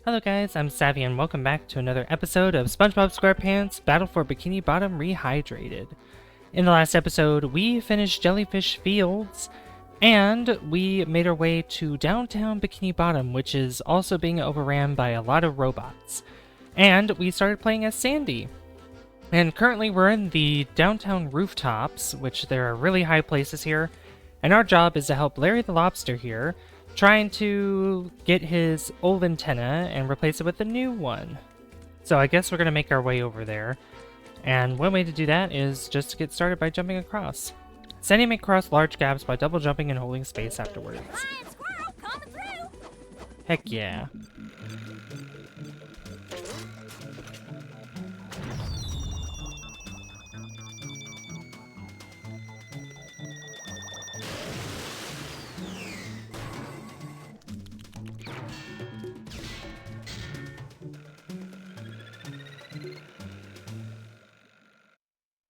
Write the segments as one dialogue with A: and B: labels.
A: Hello guys, I'm Savvy and welcome back to another episode of SpongeBob SquarePants Battle for Bikini Bottom Rehydrated. In the last episode, we finished Jellyfish Fields, and we made our way to Downtown Bikini Bottom, which is also being overran by a lot of robots. And we started playing as Sandy. And currently we're in the downtown rooftops, which there are really high places here, and our job is to help Larry the Lobster here, trying to get his old antenna and replace it with a new one. So I guess we're going to make our way over there. And one way to do that is just to get started by jumping across. Sandy may cross large gaps by double jumping and holding space afterwards.
B: Giant squirrel coming through.
A: Heck yeah.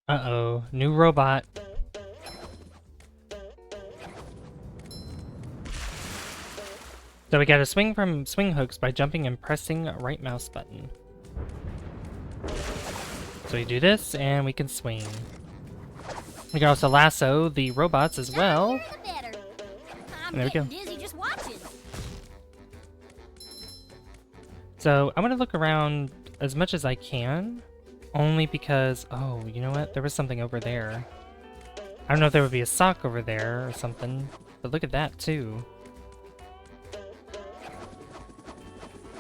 A: Uh-oh, new robot. So we gotta swing from swing hooks by jumping and pressing right mouse button. So we do this, and we can swing. We can also lasso the robots as well.
B: I'm
A: There we go.
B: getting dizzy just watching.
A: So I'm gonna look around as much as I can. Only because, oh, you know what? There was something over there. I don't know if there would be a sock over there or something, but look at that too.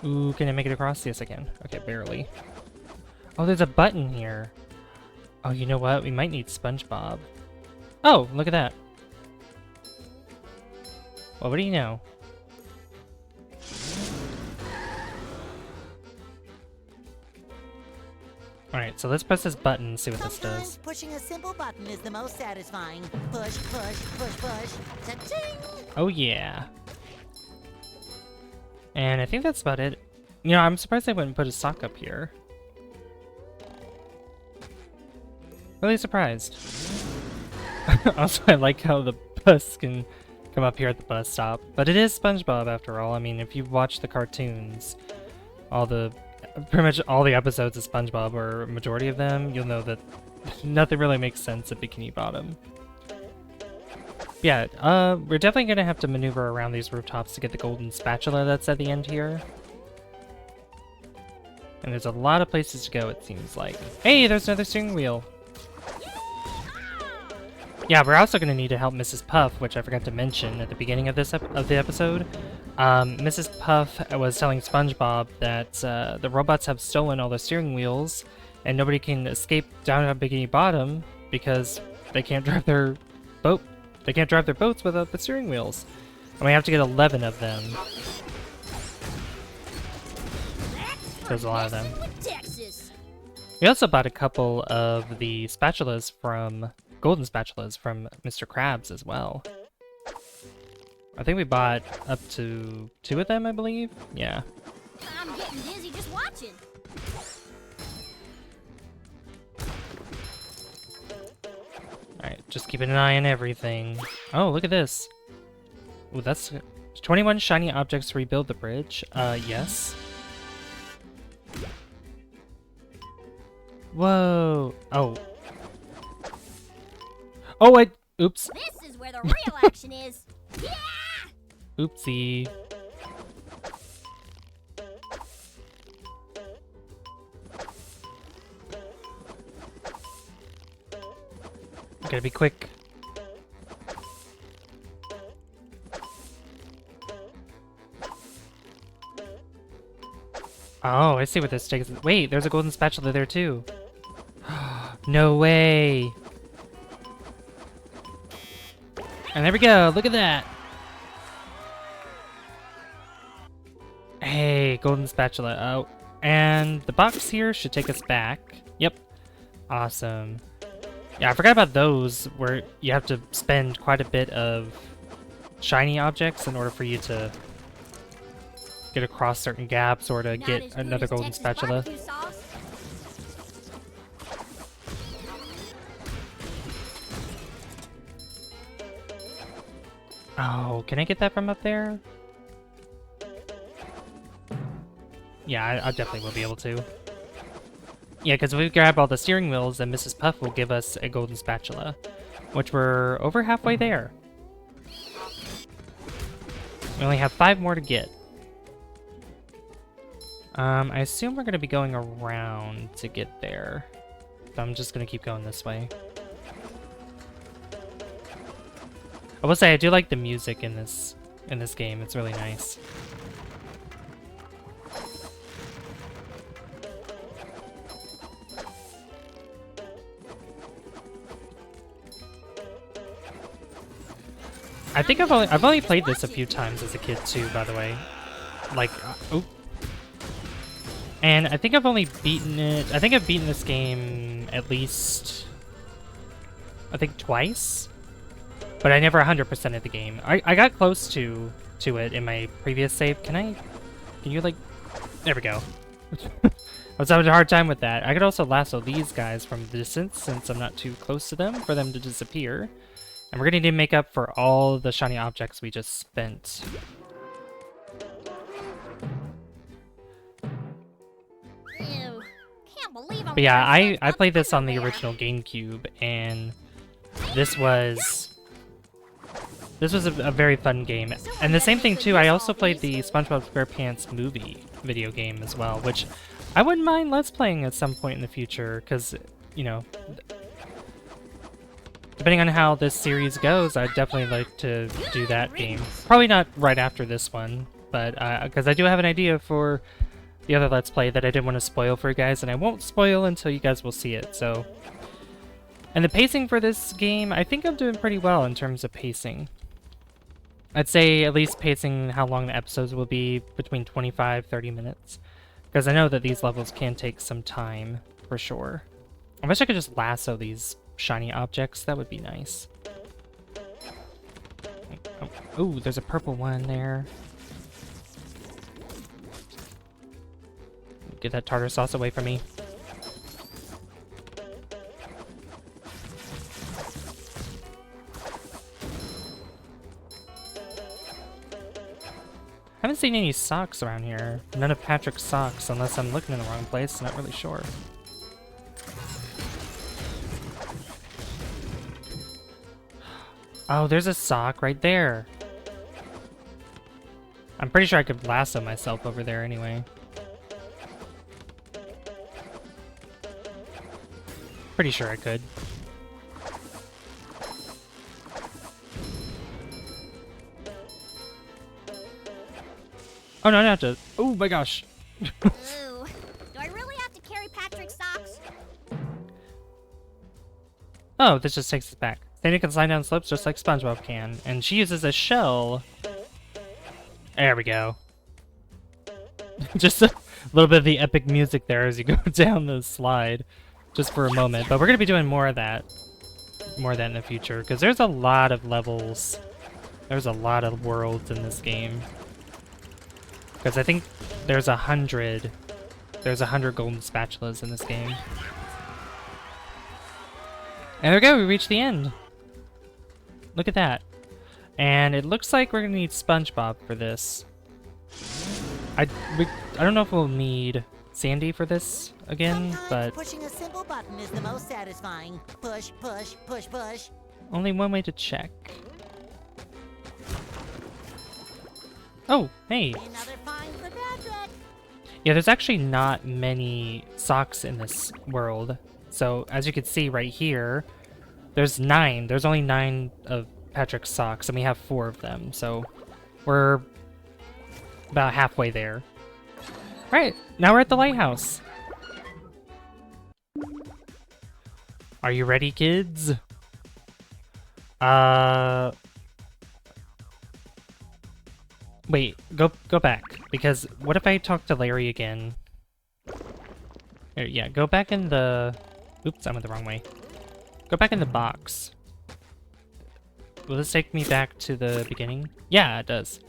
A: Ooh, can I make it across? Yes, I can. Okay, barely. Oh, there's a button here. Oh, you know what? We might need SpongeBob. Oh, look at that. Well, what do you know? Alright, so let's press this button and see what this
C: Sometimes
A: does.
C: pushing a simple button is the most satisfying. Push, push, push, push. Ta-ching!
A: Oh yeah. And I think that's about it. You know, I'm surprised they wouldn't put a sock up here. Really surprised. Also, I like how the bus can come up here at the bus stop. But it is SpongeBob after all. I mean, if you've watched the cartoons, pretty much all the episodes of SpongeBob, or a majority of them, you'll know that nothing really makes sense at Bikini Bottom. Yeah, we're definitely gonna have to maneuver around these rooftops to get the golden spatula that's at the end here. And there's a lot of places to go, it seems like. Hey, there's another steering wheel! Yeah, we're also gonna need to help Mrs. Puff, which I forgot to mention at the beginning of this the episode. Mrs. Puff was telling SpongeBob that the robots have stolen all the steering wheels, and nobody can escape Downtown Bikini Bottom because they can't drive their boat. They can't drive their boats without the steering wheels, and we have to get 11 of them. There's a lot of them.
B: Texas.
A: We also bought a couple of the spatulas from golden spatulas from Mr. Krabs as well. I think we bought up to 2 of them, I believe. Yeah.
B: I'm getting dizzy just watching.
A: Alright, just keeping an eye on everything. Oh, look at this. Ooh, that's 21 shiny objects to rebuild the bridge. Yes. Whoa. Oh. Oh, oops.
B: This is where the real action is. Yeah!
A: Oopsie. Gotta be quick. Oh, I see what this takes. Wait, there's a golden spatula there too. No way. And there we go. Look at that. Hey, golden spatula. Oh, and the box here should take us back. Yep. Awesome. Yeah, I forgot about those, where you have to spend quite a bit of shiny objects in order for you to get across certain gaps or to get another golden spatula. Oh, can I get that from up there? Yeah, I definitely will be able to. Yeah, because if we grab all the steering wheels, then Mrs. Puff will give us a golden spatula, which we're over halfway there. We only have 5 more to get. I assume we're going to be going around to get there. So I'm just going to keep going this way. I will say I do like the music in this game. It's really nice. I think I've only played this a few times as a kid too, by the way. Like, oh. And I think I've only beaten it. I think I've beaten this game at least, I think twice, but I never 100%ed the game. I got close to it in my previous save. Can you like? There we go. I was having a hard time with that. I could also lasso these guys from the distance since I'm not too close to them for them to disappear. And we're gonna need to make up for all the shiny objects we just spent.
B: Ew. Can't believe I'm
A: But yeah,
B: wearing
A: I
B: SpongeBob's
A: played this on the
B: underwear.
A: original GameCube, and this was a very fun game. And the same thing too, I also played the SpongeBob SquarePants movie video game as well, which I wouldn't mind Let's Playing at some point in the future, because, you know, depending on how this series goes, I'd definitely like to do that game. Probably not right after this one, but because I do have an idea for the other Let's Play that I didn't want to spoil for you guys, and I won't spoil until you guys will see it, so. And the pacing for this game, I think I'm doing pretty well in terms of pacing. I'd say at least pacing how long the episodes will be, between 25-30 minutes. Because I know that these levels can take some time, for sure. I wish I could just lasso these shiny objects. That would be nice. Oh, there's a purple one there. Get that tartar sauce away from me. I haven't seen any socks around here. None of Patrick's socks, unless I'm looking in the wrong place. Not really sure. Oh, there's a sock right there. I'm pretty sure I could lasso myself over there anyway. Pretty sure I could. Oh no, I don't have to. Oh my gosh.
B: Ooh. Do I really have to carry Patrick's socks?
A: Oh, this just takes us back. Sandy can slide down slopes just like SpongeBob can, and she uses a shell. There we go. Just a little bit of the epic music there as you go down the slide, just for a moment. But we're gonna be doing more of that in the future, because there's a lot of levels. There's a lot of worlds in this game. Because I think there's 100 golden spatulas in this game. And there we go, we reached the end. Look at that. And it looks like we're gonna need SpongeBob for this. I don't know if we'll need Sandy for this again,
C: Sometimes
A: but
C: pushing a simple button is the most satisfying. Push, push, push, push.
A: only one way to check. Oh, hey.
C: Another find for Patrick.
A: Yeah, there's actually not many socks in this world. So, as you can see right here, there's 9. There's only 9 of Patrick's socks, and we have 4 of them. So, we're about halfway there. Alright, now we're at the lighthouse. Are you ready, kids? Wait, go back, because what if I talk to Larry again? Here, yeah, go back in the... Oops, I went the wrong way. Go back in the box. Will this take me back to the beginning? Yeah, it does.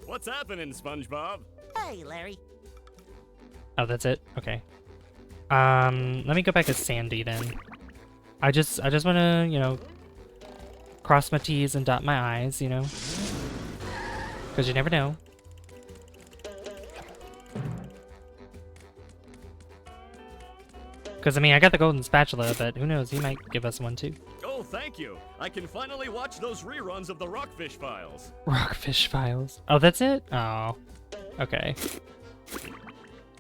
D: What's happening, SpongeBob?
C: Hey, Larry.
A: Oh, that's it? Okay. Let me go back as Sandy then. I just wanna, you know, cross my T's and dot my I's, you know? Because you never know. Because, I mean, I got the golden spatula, but who knows, he might give us one too.
D: Oh, thank you. I can finally watch those reruns of the Rockfish Files.
A: Rockfish Files. Oh, that's it? Oh. Okay.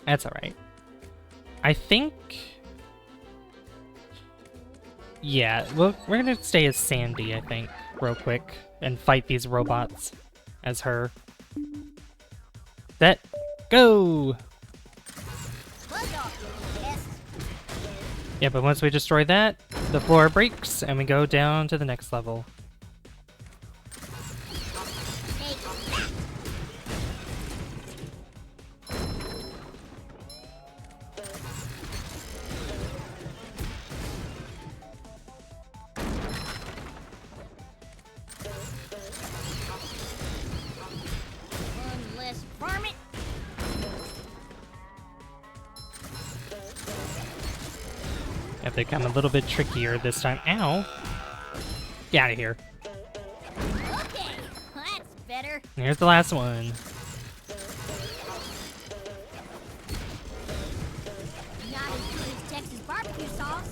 A: That's alright. I think... Yeah, well, we're gonna stay as Sandy, I think, real quick, and fight these robots as her. Set, go! Yeah, but once we destroy that, the floor breaks, and we go down to the next level.
B: One less varmint.
A: Have to become a little bit trickier this time. Ow! Get out of here.
B: Okay, that's better.
A: And here's the last one.
B: Not as good as Texas barbecue sauce.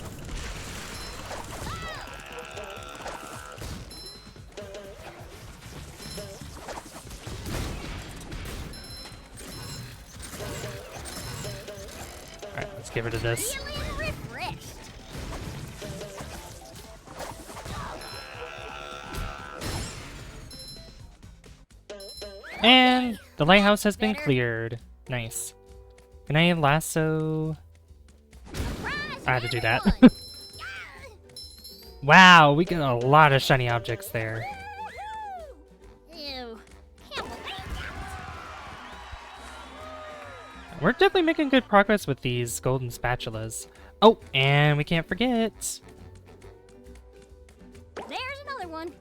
A: Alright, let's get rid of this.
B: Feeling refreshed.
A: And the lighthouse has been cleared. Nice. Can I lasso? I had to do that. Wow, we got a lot of shiny objects there.
B: Ew. Can't believe
A: We're definitely making good progress with these golden spatulas. Oh, and we can't forget.
B: that. There's another one.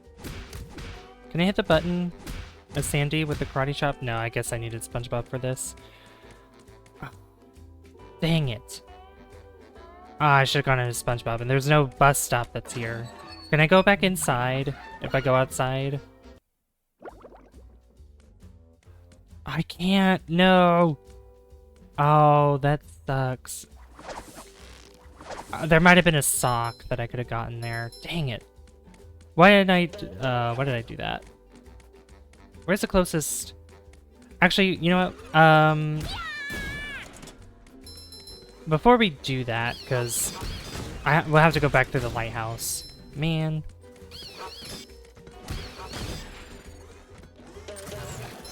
A: Can I hit the button as Sandy with the karate chop? No, I guess I needed SpongeBob for this. Oh, dang it. Ah, I should have gone into SpongeBob, and there's no bus stop that's here. Can I go back inside if I go outside? I can't. No. Oh, that sucks. There might have been a sock that I could have gotten there. Dang it. Why did I do that? Where's the closest? Actually, you know what? Before we do that, because we'll have to go back to the lighthouse. Man.
B: The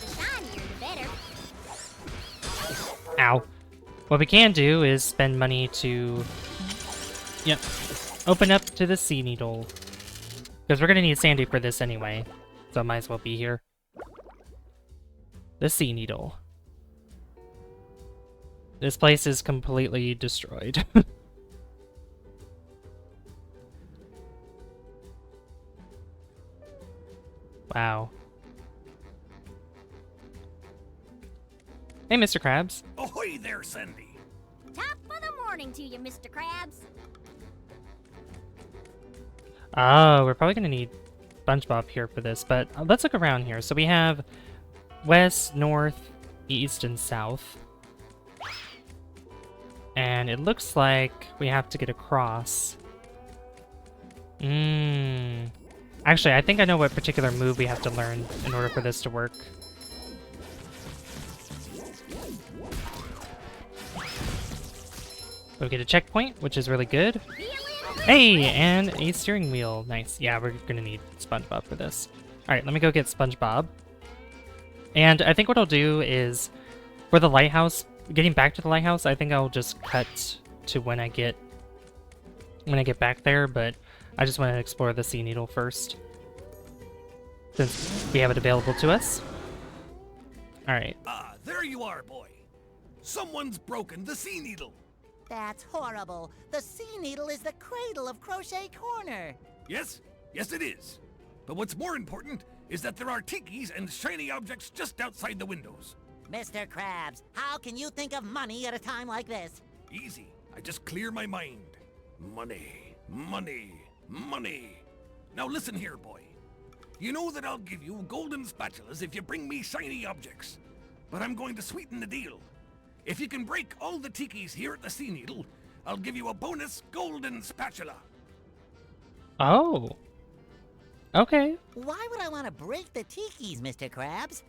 B: shinier, the better.
A: Ow. What we can do is spend money to... Yep. Open up to the sea needle. Because we're going to need Sandy for this anyway. So I might as well be here. The sea needle. This place is completely destroyed. Wow. Hey, Mr. Krabs.
E: Ahoy there, Sandy.
B: Top of the morning to you, Mr. Krabs.
A: Oh, we're probably going to need SpongeBob here for this, but let's look around here. So we have west, north, east, and south. And it looks like we have to get across. Actually, I think I know what particular move we have to learn in order for this to work. We get a checkpoint, which is really good. Hey, and a steering wheel. Nice. Yeah, we're gonna need SpongeBob for this. Alright, let me go get SpongeBob. And I think what I'll do is, for the lighthouse, getting back to the lighthouse, I think I'll just cut to when I get back there, but I just want to explore the sea needle first, since we have it available to us. Alright.
E: Ah, there you are, boy. Someone's broken the sea needle.
C: That's horrible. The sea needle is the cradle of Crochet Corner.
E: Yes? Yes, it is. But what's more important is that there are tikis and shiny objects just outside the windows.
C: Mr. Krabs, how can you think of money at a time like this?
E: Easy. I just clear my mind. Money, money, money. Now listen here, boy. You know that I'll give you golden spatulas if you bring me shiny objects. But I'm going to sweeten the deal. If you can break all the tikis here at the Sea Needle, I'll give you a bonus golden spatula.
A: Oh. Okay.
C: Why would I want to break the tikis, Mr. Krabs?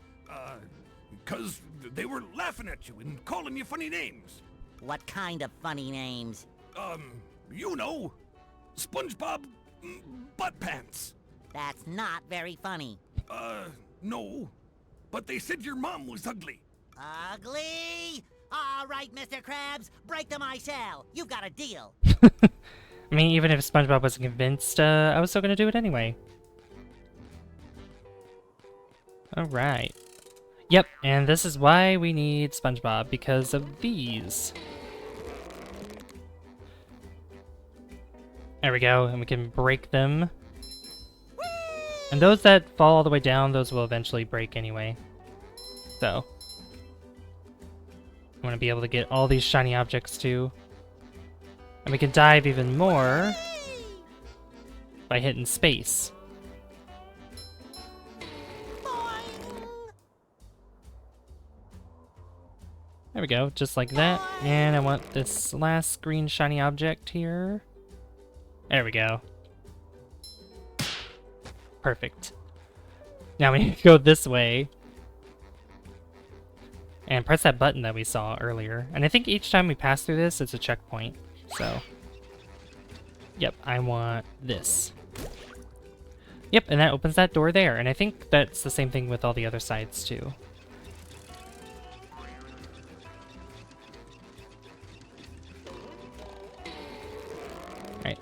E: Because they were laughing at you and calling you funny names.
C: What kind of funny names?
E: You know, SpongeBob Butt Pants.
C: That's not very funny.
E: No. But they said your mom was ugly.
C: Ugly? All right, Mr. Krabs, break them I shall. You've got a deal.
A: I mean, even if SpongeBob wasn't convinced, I was still gonna do it anyway. Alright. Yep, and this is why we need SpongeBob, because of these. There we go, and we can break them. And those that fall all the way down, those will eventually break anyway. So. I'm gonna be able to get all these shiny objects too. And we can dive even more by hitting space. There we go, just like that. And I want this last green shiny object here. There we go. Perfect. Now we need to go this way. And press that button that we saw earlier. And I think each time we pass through this, it's a checkpoint. So, yep, I want this. Yep, and that opens that door there. And I think that's the same thing with all the other sides too. Alright.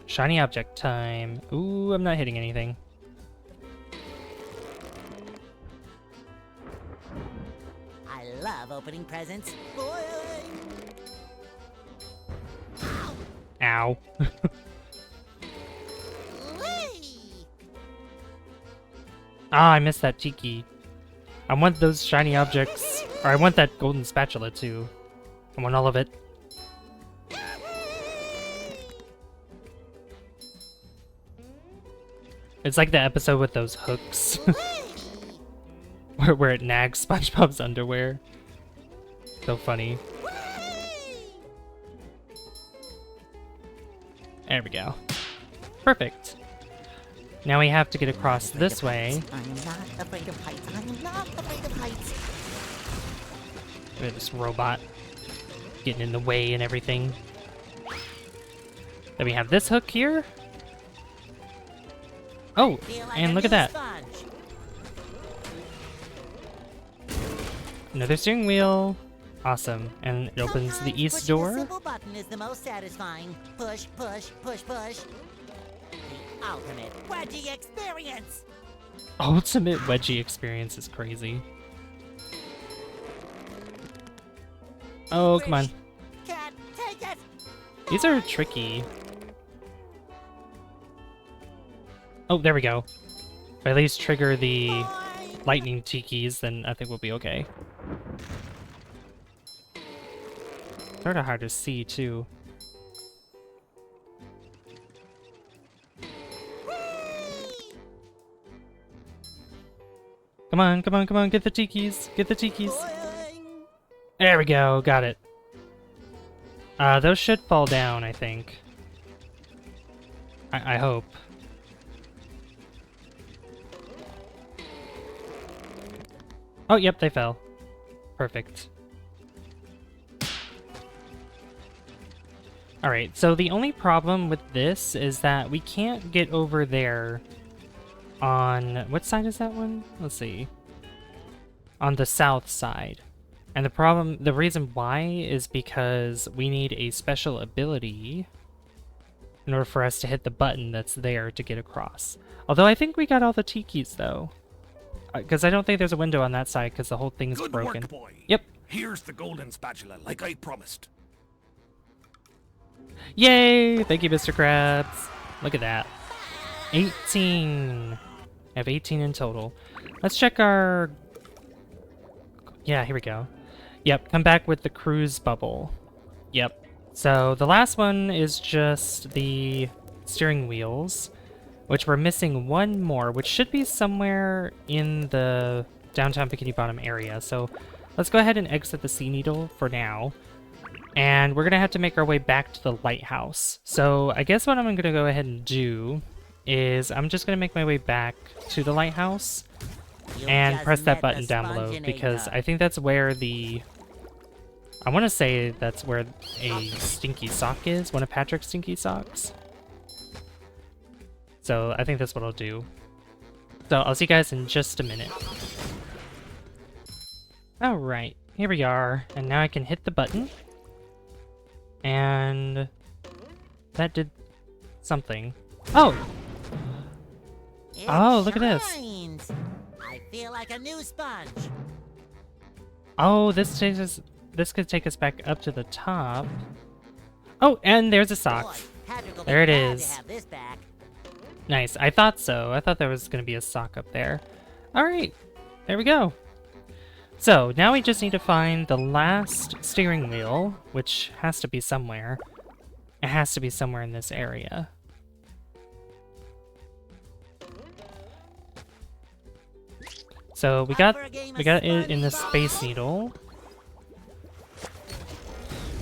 A: Shiny object time. Ooh, I'm not hitting anything.
C: I love opening presents.
A: Ow. Ah, I missed that tiki. I want those shiny objects. Or I want that golden spatula too. I want all of it. It's like the episode with those hooks. where it nags SpongeBob's underwear. So funny. There we go. Perfect. Now we have to get across this way.
C: I'm not afraid of heights. I'm not afraid of heights.
A: Look at this robot getting in the way and everything. Then we have this hook here. Oh, and look at that. Another steering wheel. Awesome. And it opens the east door.
C: The simple button is the most satisfying. Push, push, push, push. The ultimate wedgie experience.
A: Ultimate wedgie experience is crazy. Oh, come on.
C: Can't take it.
A: These are tricky. Oh, there we go. If I at least trigger the lightning tikis, then I think we'll be okay. Sort of hard to see, too. Come on, come on, come on, get the tikis! Get the tikis! There we go, got it. Those should fall down, I think. I hope. Oh, yep, they fell. Perfect. Alright, so the only problem with this is that we can't get over there on... What side is that one? Let's see. On the south side. And the reason why is because we need a special ability in order for us to hit the button that's there to get across. Although I think we got all the tikis, though. Because I don't think there's a window on that side because the whole thing's broken.
E: Good work, boy.
A: Yep.
E: Here's the golden spatula, like I promised.
A: Yay! Thank you, Mr. Krabs. Look at that. 18. I have 18 in total. Let's check our... Yeah, here we go. Yep, come back with the cruise bubble. Yep. So the last one is just the steering wheels, which we're missing one more, which should be somewhere in the Downtown Bikini Bottom area. So let's go ahead and exit the Sea Needle for now. And we're going to have to make our way back to the lighthouse. So I guess what I'm going to go ahead and do is I'm just going to make my way back to the lighthouse
C: You
A: and
C: just
A: press that
C: met
A: button
C: the
A: down below, because
C: Sponginator.
A: I think that's where the... I want to say that's where a stinky sock is, one of Patrick's stinky socks. So I think that's what I'll do. So I'll see you guys in just a minute. Alright, here we are, and now I can hit the button. And that did something. Oh!
C: It
A: Oh, look at this.
C: shines. I feel like a new sponge.
A: Oh, this could take us back up to the top. Oh, and there's a sock.
C: Boy, Patrick will be
A: There it
C: glad
A: is.
C: to have this back.
A: Nice. I thought so. I thought there was going to be a sock up there. Alright, there we go. So, now we just need to find the last steering wheel, which has to be somewhere. It has to be somewhere in this area. So, we got it in the Space Needle.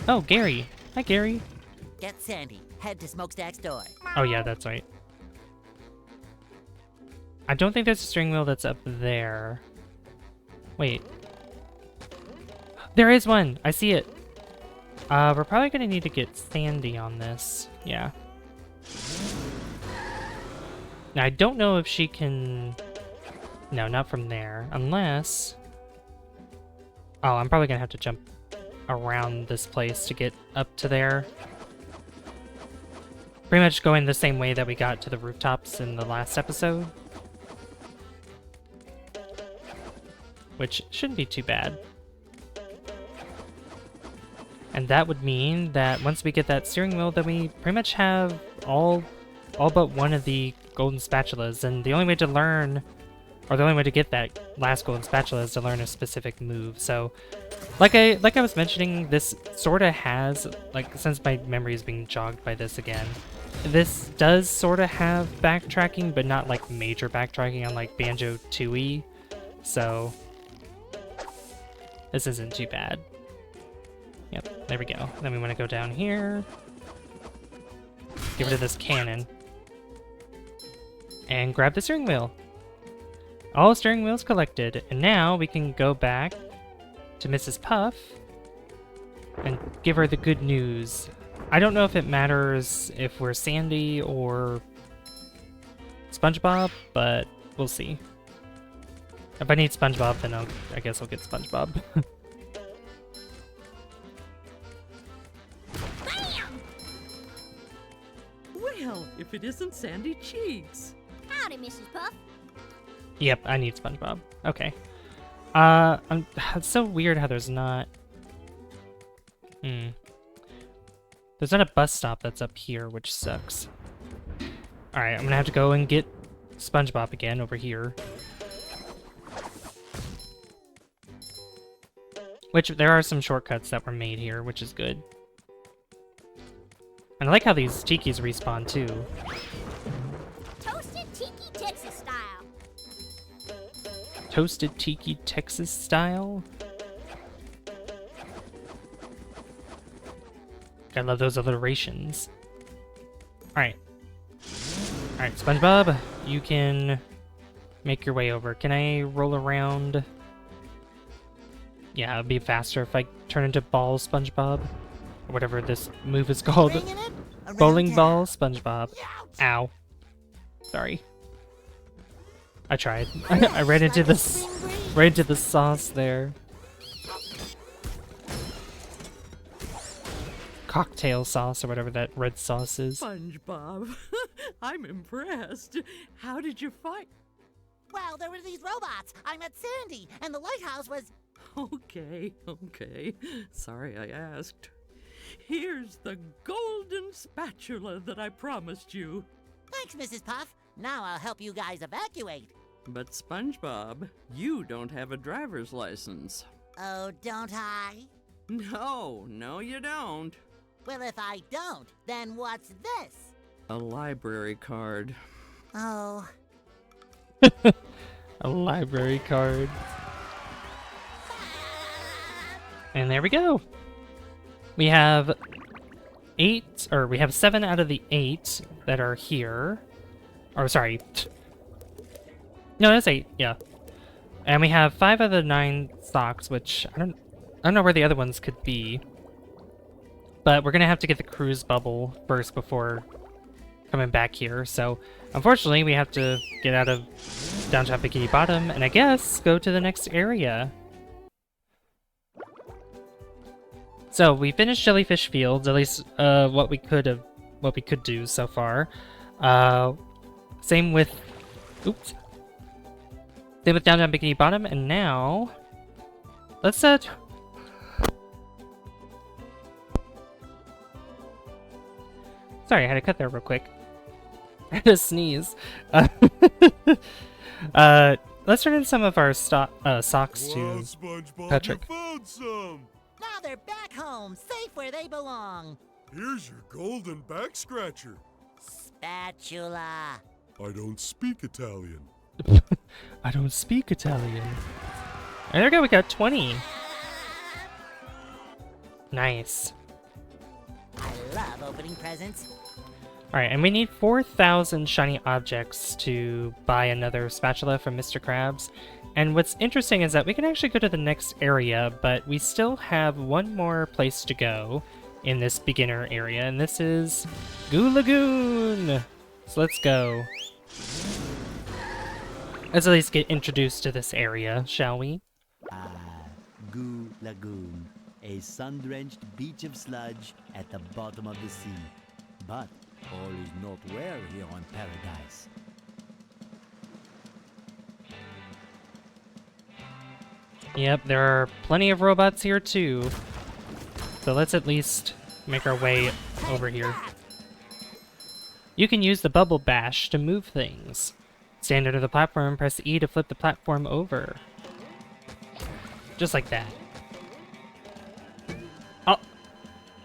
A: Oh, Gary. Hi, Gary.
C: Get Sandy. Head to Smokestack's door.
A: Oh, yeah, that's right. I don't think there's a steering wheel that's up there. Wait. There is one! I see it! We're probably gonna need to get Sandy on this. Yeah. Now, I don't know if she can... No, not from there. Unless... Oh, I'm probably gonna have to jump around this place to get up to there. Pretty much going the same way that we got to the rooftops in the last episode. Which shouldn't be too bad. And that would mean that once we get that steering wheel, then we pretty much have all but one of the golden spatulas. And the only way to learn, or the only way to get that last golden spatula is to learn a specific move. So, like I was mentioning, this sort of has, like, since my memory is being jogged by this again, this does sort of have backtracking, but not like major backtracking unlike Banjo-Tooie. So, this isn't too bad. Yep, there we go. Then we want to go down here. Get rid of this cannon. And grab the steering wheel. All steering wheels collected. And now we can go back to Mrs. Puff and give her the good news. I don't know if it matters if we're Sandy or SpongeBob, but we'll see. If I need SpongeBob, then I guess I'll get SpongeBob.
F: Well, if it isn't Sandy Cheeks.
B: Howdy, Mrs. Puff.
A: Yep, I need SpongeBob. Okay. It's so weird how there's not... There's not a bus stop that's up here, which sucks. Alright, I'm gonna have to go and get SpongeBob again over here. Which, there are some shortcuts that were made here, which is good. And I like how these tikis respawn, too.
B: Toasted tiki Texas style.
A: Toasted tiki Texas style? I love those alliterations. Alright. Alright, SpongeBob, you can make your way over. Can I roll around? Yeah, it'd be faster if I turn into Ball SpongeBob. Or whatever this move is called.
C: Bringing it around
A: Bowling
C: town.
A: Ball SpongeBob. Ow. Sorry. I tried. I ran into this. Right into the sauce there. Cocktail sauce or whatever that red sauce is.
F: SpongeBob, I'm impressed. How did you fight?
C: Well, there were these robots. I met Sandy, and the lighthouse was...
F: Okay. Sorry I asked. Here's the golden spatula that I promised you.
C: Thanks, Mrs. Puff. Now I'll help you guys evacuate.
F: But SpongeBob, you don't have a driver's license.
C: Oh, don't I?
F: No, you don't.
C: Well, if I don't, then what's this?
F: A library card.
C: Oh,
A: A library card. And there we go. We have 8, or we have 7 out of the 8 that are here. Or sorry. No, that's 8, yeah. And we have 5 out of the 9 socks, which I don't know where the other ones could be. But we're gonna have to get the cruise bubble first before coming back here. So unfortunately we have to get out of Downtown Bikini Bottom and I guess go to the next area. So we finished Jellyfish Fields, at least what we could do so far. Same with Downtown Bikini Bottom, and now let's Sorry, I had to cut there real quick. I had to sneeze. Let's turn in some of our socks to
G: SpongeBob,
A: Patrick.
G: you found some!
C: Now they're back home, safe where they belong.
G: Here's your golden back scratcher.
C: Spatula.
G: I don't speak Italian.
A: I don't speak Italian. And there we go, we got 20. Nice.
C: I love opening presents.
A: Alright, and we need 4,000 shiny objects to buy another spatula from Mr. Krabs. And what's interesting is that we can actually go to the next area, but we still have one more place to go in this beginner area, and this is Goo Lagoon! So let's go. Let's at least get introduced to this area, shall we?
H: Goo Lagoon, a sun-drenched beach of sludge at the bottom of the sea. But all is not well here on Paradise.
A: Yep, there are plenty of robots here too. So let's at least make our way over here. You can use the bubble bash to move things. Stand under the platform, press E to flip the platform over. Just like that. Oh!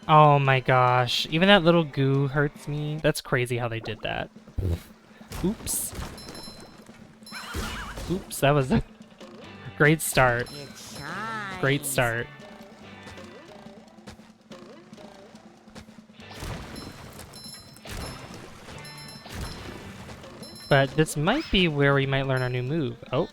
A: Oh my gosh. Even that little goo hurts me. That's crazy how they did that. Oops. Oops, that was a great start.
C: It shines.
A: Great start. But this might be where we might learn our new move. Oh.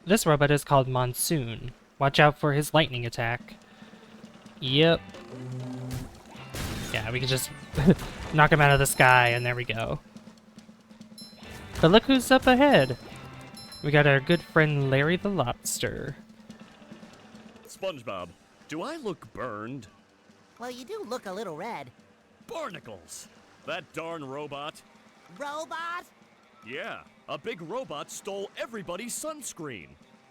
A: This robot is called Monsoon. Watch out for his lightning attack. Yep. Yeah, we can just knock him out of the sky, and there we go. But look who's up ahead. We got our good friend Larry the Lobster.
D: SpongeBob, do I look burned?
C: Well, you do look a little red.
D: Barnacles! That darn robot.
C: Robot?
D: Yeah, a big robot stole everybody's sunscreen.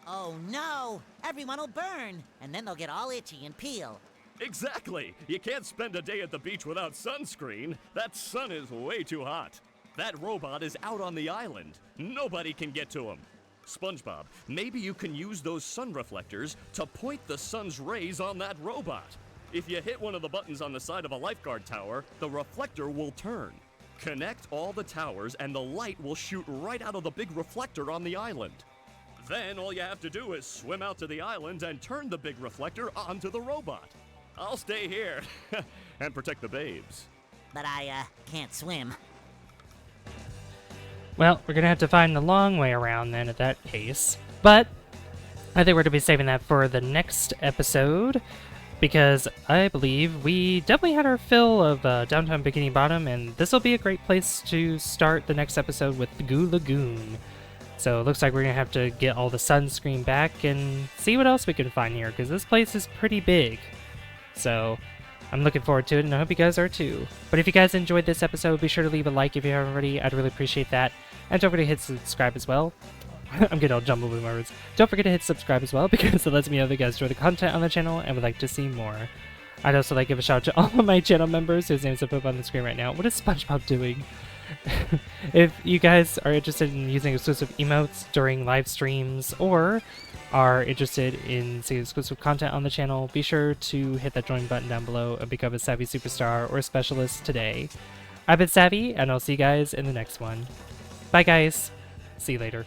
C: Oh no! Everyone will burn, and then they'll get all itchy and peel.
D: Exactly! You can't spend a day at the beach without sunscreen. That sun is way too hot. That robot is out on the island. Nobody can get to him. SpongeBob, maybe you can use those sun reflectors to point the sun's rays on that robot. If you hit one of the buttons on the side of a lifeguard tower, the reflector will turn. Connect all the towers and the light will shoot right out of the big reflector on the island. Then all you have to do is swim out to the island and turn the big reflector onto the robot. I'll stay here and protect the babes.
C: But I, can't swim.
A: Well, we're gonna have to find the long way around then in that case. But I think we're gonna be saving that for the next episode, because I believe we definitely had our fill of Downtown Bikini Bottom, and this will be a great place to start the next episode with the Goo Lagoon. So it looks like we're gonna have to get all the sunscreen back and see what else we can find here, because this place is pretty big. So I'm looking forward to it, and I hope you guys are too. But if you guys enjoyed this episode, be sure to leave a like if you haven't already. I'd really appreciate that. And don't forget to hit subscribe as well. I'm getting all jumbled with my words. Don't forget to hit subscribe as well, because it lets me know that you guys enjoy the content on the channel and would like to see more. I'd also like to give a shout out to all of my channel members whose names are put up on the screen right now. What is SpongeBob doing? If you guys are interested in using exclusive emotes during live streams or are interested in seeing exclusive content on the channel, be sure to hit that join button down below and become a Savvy Superstar or Specialist today. I've been Savvy, and I'll see you guys in the next one. Bye guys. See you later.